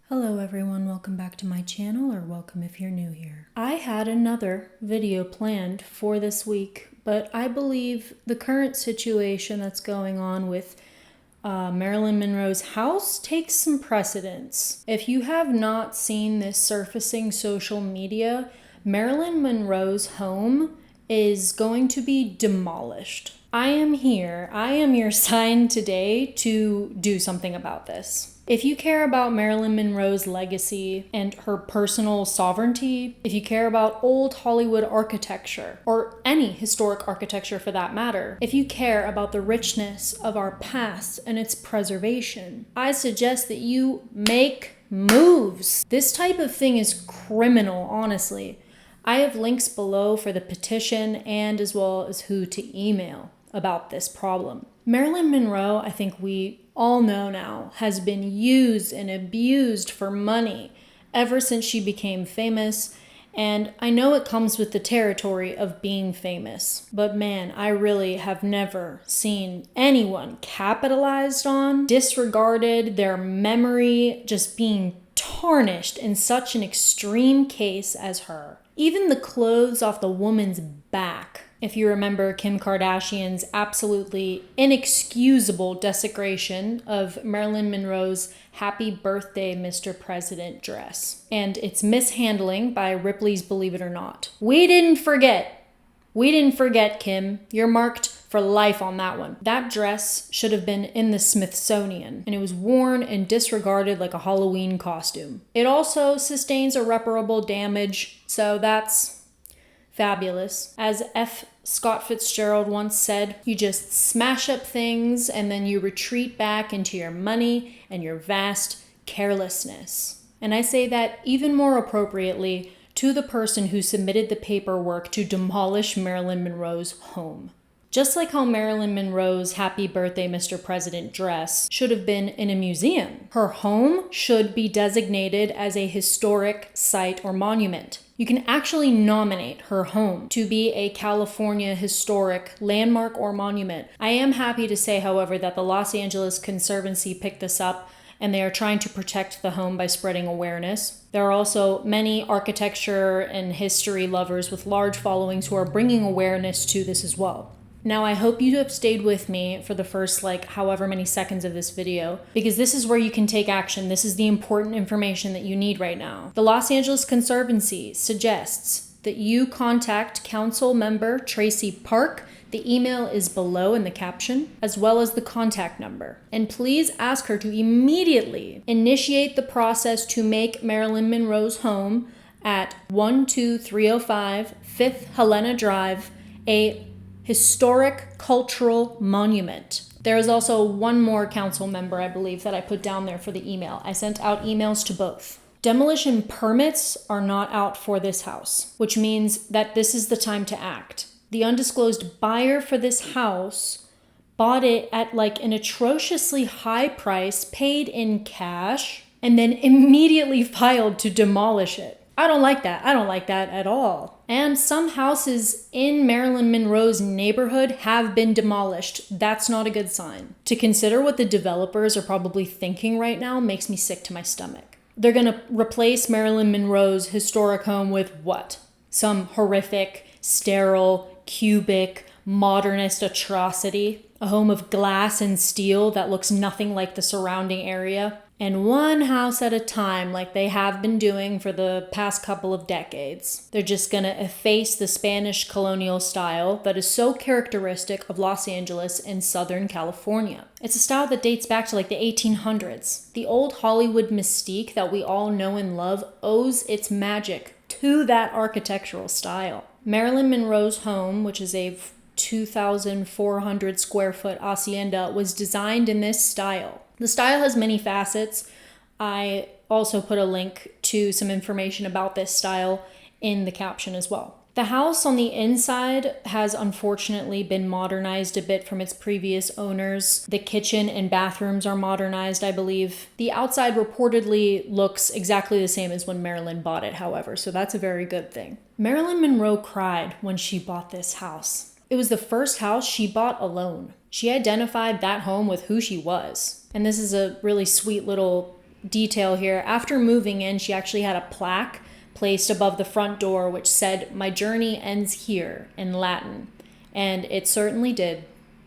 Hello everyone, welcome back to my channel, or welcome if you're new here. I had another video planned for this week, but I believe the current situation that's going on with Marilyn Monroe's house takes some precedence. If you have not seen this surfacing social media, Marilyn Monroe's home is going to be demolished. I am here. I am your sign today to do something about this. If you care about Marilyn Monroe's legacy and her personal sovereignty, if you care about old Hollywood architecture, or any historic architecture for that matter, if you care about the richness of our past and its preservation, I suggest that you make moves. This type of thing is criminal, honestly. I have links below for the petition and as well as who to email about this problem. Marilyn Monroe, I think we all know now, has been used and abused for money ever since she became famous. And I know it comes with the territory of being famous, but man, I really have never seen anyone capitalized on, disregarded, their memory just being tarnished in such an extreme case as her. Even the clothes off the woman's back. If you remember Kim Kardashian's absolutely inexcusable desecration of Marilyn Monroe's Happy Birthday, Mr. President dress and its mishandling by Ripley's Believe It or Not. We didn't forget. We didn't forget, Kim. You're marked for life on that one. That dress should have been in the Smithsonian, and it was worn and disregarded like a Halloween costume. It also sustains irreparable damage, so that's fabulous. As F. Scott Fitzgerald once said, you just smash up things and then you retreat back into your money and your vast carelessness. And I say that even more appropriately to the person who submitted the paperwork to demolish Marilyn Monroe's home. Just like how Marilyn Monroe's Happy Birthday, Mr. President dress should have been in a museum, her home should be designated as a historic site or monument. You can actually nominate her home to be a California historic landmark or monument. I am happy to say, however, that the Los Angeles Conservancy picked this up and they are trying to protect the home by spreading awareness. There are also many architecture and history lovers with large followings who are bringing awareness to this as well. Now, I hope you have stayed with me for the first however many seconds of this video, because this is where you can take action. This is the important information that you need right now. The Los Angeles Conservancy suggests that you contact Council Member Tracy Park. The email is below in the caption, as well as the contact number. And please ask her to immediately initiate the process to make Marilyn Monroe's home at 12305 5th Helena Drive a historic cultural monument. There is also one more council member, I believe, that I put down there for the email. I sent out emails to both. Demolition permits are not out for this house, which means that this is the time to act. The undisclosed buyer for this house bought it at an atrociously high price, paid in cash, and then immediately filed to demolish it. I don't like that. I don't like that at all. And some houses in Marilyn Monroe's neighborhood have been demolished. That's not a good sign. To consider what the developers are probably thinking right now makes me sick to my stomach. They're gonna replace Marilyn Monroe's historic home with what? Some horrific, sterile, cubic, modernist atrocity? A home of glass and steel that looks nothing like the surrounding area? And one house at a time, like they have been doing for the past couple of decades. They're just gonna efface the Spanish colonial style that is so characteristic of Los Angeles and Southern California. It's a style that dates back to the 1800s. The old Hollywood mystique that we all know and love owes its magic to that architectural style. Marilyn Monroe's home, which is a 2,400 square foot hacienda, was designed in this style. The style has many facets. I also put a link to some information about this style in the caption as well. The house on the inside has unfortunately been modernized a bit from its previous owners. The kitchen and bathrooms are modernized, I believe. The outside reportedly looks exactly the same as when Marilyn bought it, however, so that's a very good thing. Marilyn Monroe cried when she bought this house. It was the first house she bought alone. She identified that home with who she was. And this is a really sweet little detail here. After moving in, she actually had a plaque placed above the front door which said, "My journey ends here," in Latin. And it certainly did.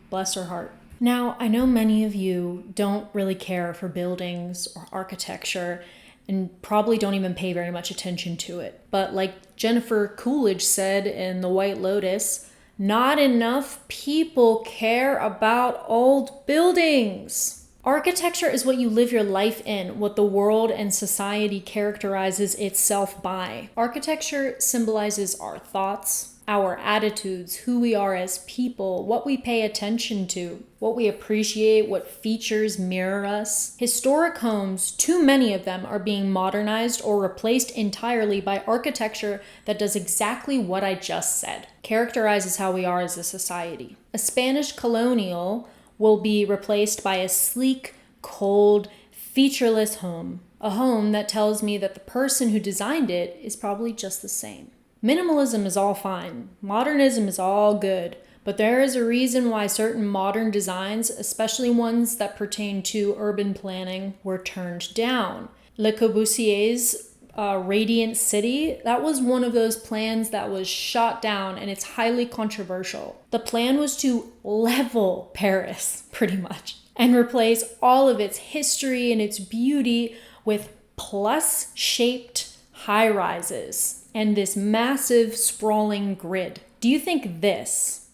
Bless her heart. Now, I know many of you don't really care for buildings or architecture and probably don't even pay very much attention to it. But like Jennifer Coolidge said in The White Lotus, not enough people care about old buildings. Architecture is what you live your life in, what the world and society characterizes itself by. Architecture symbolizes our thoughts, our attitudes, who we are as people, what we pay attention to, what we appreciate, what features mirror us. Historic homes, too many of them, are being modernized or replaced entirely by architecture that does exactly what I just said, characterizes how we are as a society. A Spanish colonial will be replaced by a sleek, cold, featureless home, a home that tells me that the person who designed it is probably just the same. Minimalism is all fine. Modernism is all good. But there is a reason why certain modern designs, especially ones that pertain to urban planning, were turned down. Le Corbusier's Radiant City, that was one of those plans that was shot down, and it's highly controversial. The plan was to level Paris, pretty much, and replace all of its history and its beauty with plus-shaped high-rises and this massive sprawling grid. Do you think this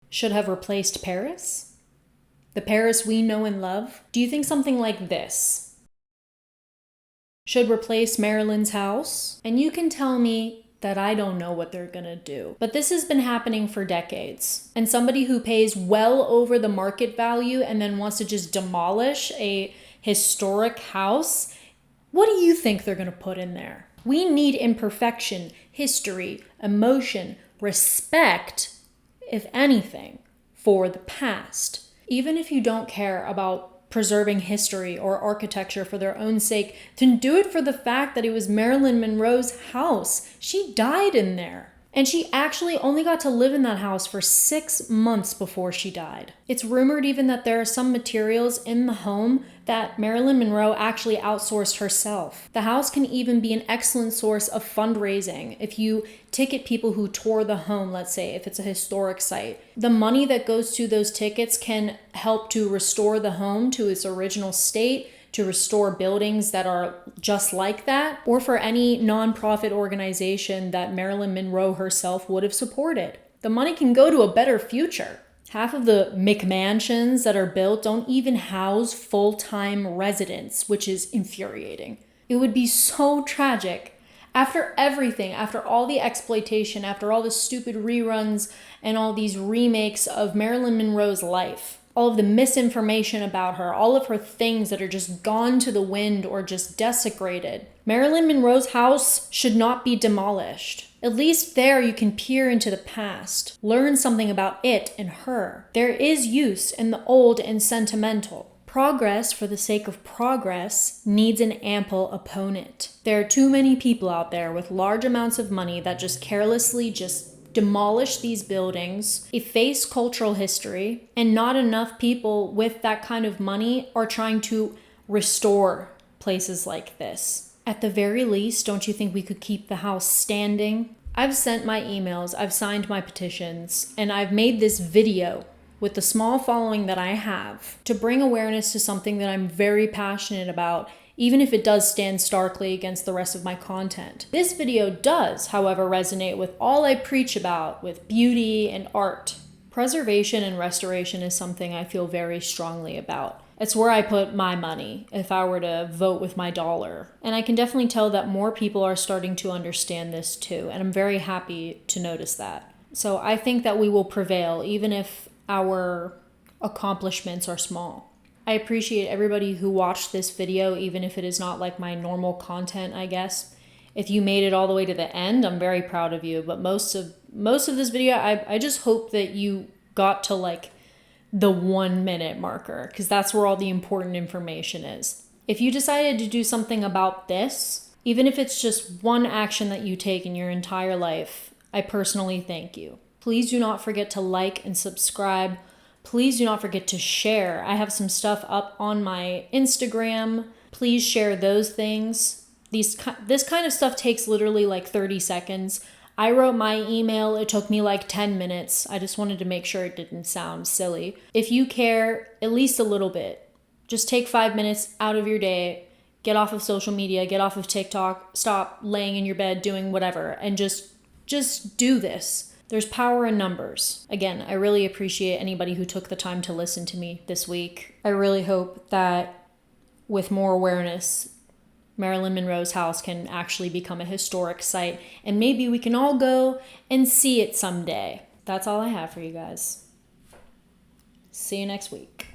should have replaced Paris? The Paris we know and love? Do you think something like this should replace MARILYN'S house? And you can tell me that I don't know what they're gonna do. But this has been happening for decades. And somebody who pays well over the market value and then wants to just demolish a historic house, what do you think they're gonna put in there? We need imperfection, history, emotion, respect, if anything, for the past. Even if you don't care about preserving history or architecture for their own sake, then do it for the fact that it was Marilyn Monroe's house. She died in there. And she actually only got to live in that house for 6 months before she died. It's rumored even that there are some materials in the home that Marilyn Monroe actually outsourced herself. The house can even be an excellent source of fundraising if you ticket people who tour the home, let's say, if it's a historic site. The money that goes to those tickets can help to restore the home to its original state, to restore buildings that are just like that, or for any nonprofit organization that Marilyn Monroe herself would have supported. The money can go to a better future. Half of the McMansions that are built don't even house full-time residents, which is infuriating. It would be so tragic. After everything, after all the exploitation, after all the stupid reruns and all these remakes of Marilyn Monroe's life, all of the misinformation about her, all of her things that are just gone to the wind or just desecrated. Marilyn Monroe's house should not be demolished. At least there you can peer into the past, learn something about it and her. There is use in the old and sentimental. Progress for the sake of progress needs an ample opponent. There are too many people out there with large amounts of money that just carelessly demolish these buildings, efface cultural history, and not enough people with that kind of money are trying to restore places like this. At the very least, don't you think we could keep the house standing? I've sent my emails, I've signed my petitions, and I've made this video with the small following that I have to bring awareness to something that I'm very passionate about, even if it does stand starkly against the rest of my content. This video does, however, resonate with all I preach about, with beauty and art. Preservation and restoration is something I feel very strongly about. It's where I put my money if I were to vote with my dollar. And I can definitely tell that more people are starting to understand this too, and I'm very happy to notice that. So I think that we will prevail, even if our accomplishments are small. I appreciate everybody who watched this video, even if it is not like my normal content, I guess. If you made it all the way to the end, I'm very proud of you. But most of this video, I just hope that you got to like the 1 minute marker, because that's where all the important information is. If you decided to do something about this, even if it's just one action that you take in your entire life, I personally thank you. Please do not forget to like and subscribe. Please do not forget to share. I have some stuff up on my Instagram. Please share those things. This kind of stuff takes literally like 30 seconds. I wrote my email. It took me like 10 minutes. I just wanted to make sure it didn't sound silly. If you care at least a little bit, just take 5 minutes out of your day, get off of social media, get off of TikTok, stop laying in your bed doing whatever, and just do this. There's power in numbers. Again, I really appreciate anybody who took the time to listen to me this week. I really hope that with more awareness, Marilyn Monroe's house can actually become a historic site, and maybe we can all go and see it someday. That's all I have for you guys. See you next week.